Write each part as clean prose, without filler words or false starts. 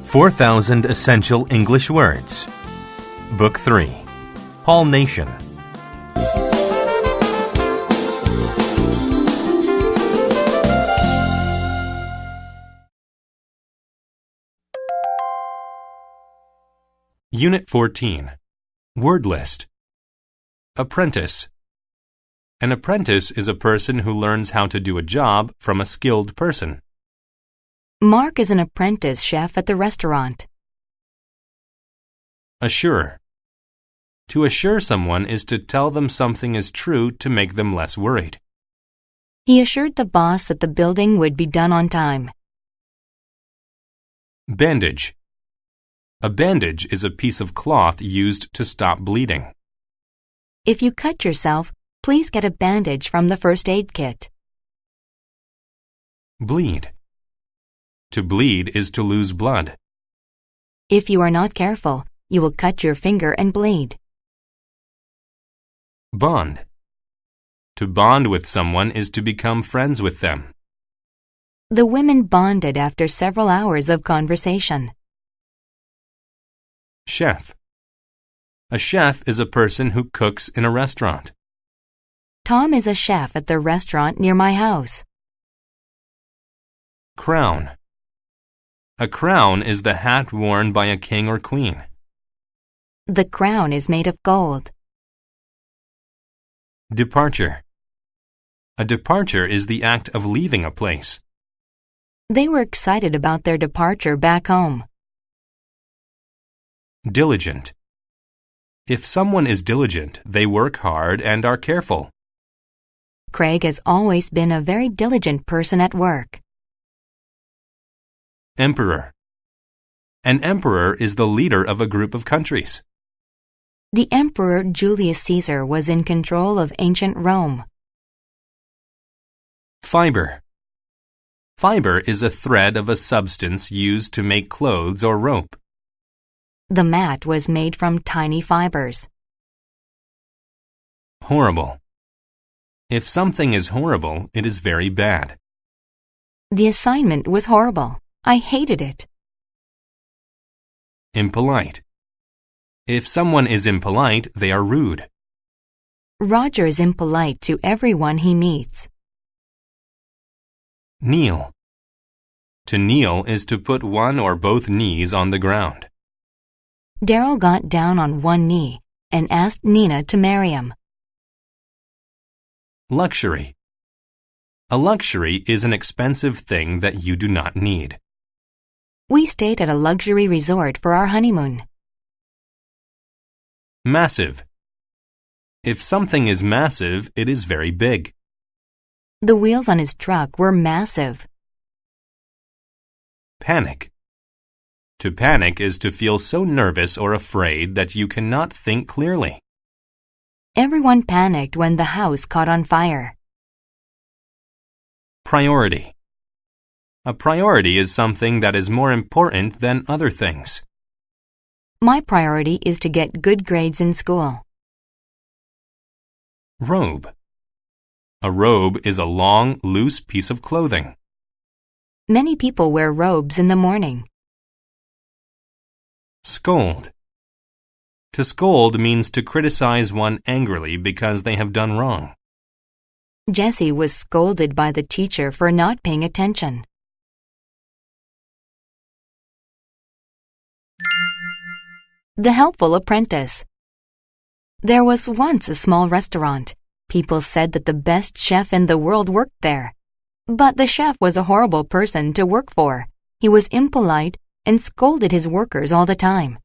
4,000 Essential English Words. Book 3. Hall Nation. Unit 14. Word list. Apprentice. An apprentice is a person who learns how to do a job from a skilled person. Mark is an apprentice chef at the restaurant. Assure. To assure someone is to tell them something is true to make them less worried. He assured the boss that the building would be done on time. Bandage. A bandage is a piece of cloth used to stop bleeding. If you cut yourself, please get a bandage from the first aid kit. Bleed. To bleed is to lose blood. If you are not careful, you will cut your finger and bleed. Bond. To bond with someone is to become friends with them. The women bonded after several hours of conversation. Chef. A chef is a person who cooks in a restaurant. Tom is a chef at the restaurant near my house. Crown. A crown is the hat worn by a king or queen. The crown is made of gold. Departure. A departure is the act of leaving a place. They were excited about their departure back home. Diligent. If someone is diligent, they work hard and are careful. Craig has always been a very diligent person at work. Emperor. An emperor is the leader of a group of countries. The Emperor Julius Caesar was in control of ancient Rome. Fiber. Fiber is a thread of a substance used to make clothes or rope. The mat was made from tiny fibers. Horrible. If something is horrible, it is very bad. The assignment was horrible. I hated it. Impolite. If someone is impolite, they are rude. Roger is impolite to everyone he meets. Kneel. To kneel is to put one or both knees on the ground. Daryl got down on one knee and asked Nina to marry him. Luxury. A luxury is an expensive thing that you do not need. We stayed at a luxury resort for our honeymoon. Massive. If something is massive, it is very big. The wheels on his truck were massive. Panic. To panic is to feel so nervous or afraid that you cannot think clearly. Everyone panicked when the house caught on fire. Priority. A priority is something that is more important than other things. My priority is to get good grades in school. Robe. A robe is a long, loose piece of clothing. Many people wear robes in the morning. Scold. To scold means to criticize one angrily because they have done wrong. Jessie was scolded by the teacher for not paying attention. The helpful apprentice. There was once a small restaurant. People said that the best chef in the world worked there. But the chef was a horrible person to work for. He was impolite and scolded his workers all the time.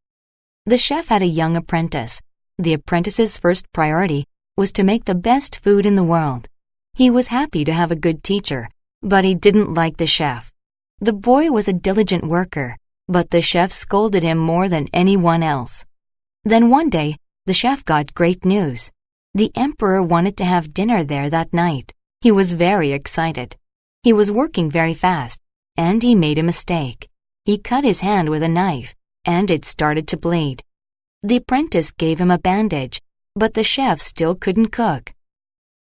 The chef had a young apprentice. The apprentice's first priority was to make the best food in the world. He was happy to have a good teacher, but he didn't like the chef. The boy was a diligent worker, but the chef scolded him more than anyone else. Then one day, the chef got great news. The emperor wanted to have dinner there that night. He was very excited. He was working very fast, and he made a mistake. He cut his hand with a knife, and it started to bleed. The apprentice gave him a bandage, but the chef still couldn't cook.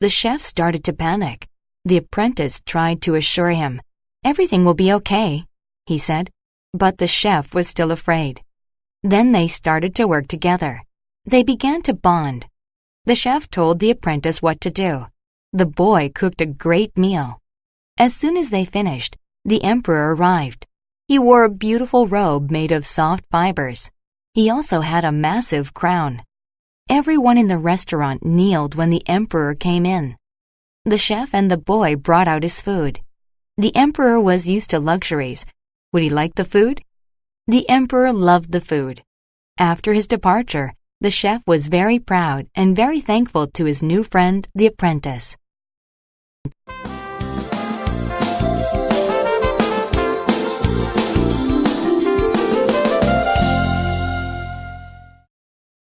The chef started to panic. The apprentice tried to assure him. "Everything will be okay," he said. but the chef was still afraid. Then they started to work together. They began to bond. The chef told the apprentice what to do. The boy cooked a great meal. As soon as they finished, the emperor arrived. He wore a beautiful robe made of soft fibers. He also had a massive crown. Everyone in the restaurant kneeled when the emperor came in. The chef and the boy brought out his food. The emperor was used to luxuries. Would he like the food? The emperor loved the food. After his departure, the chef was very proud and very thankful to his new friend, the apprentice.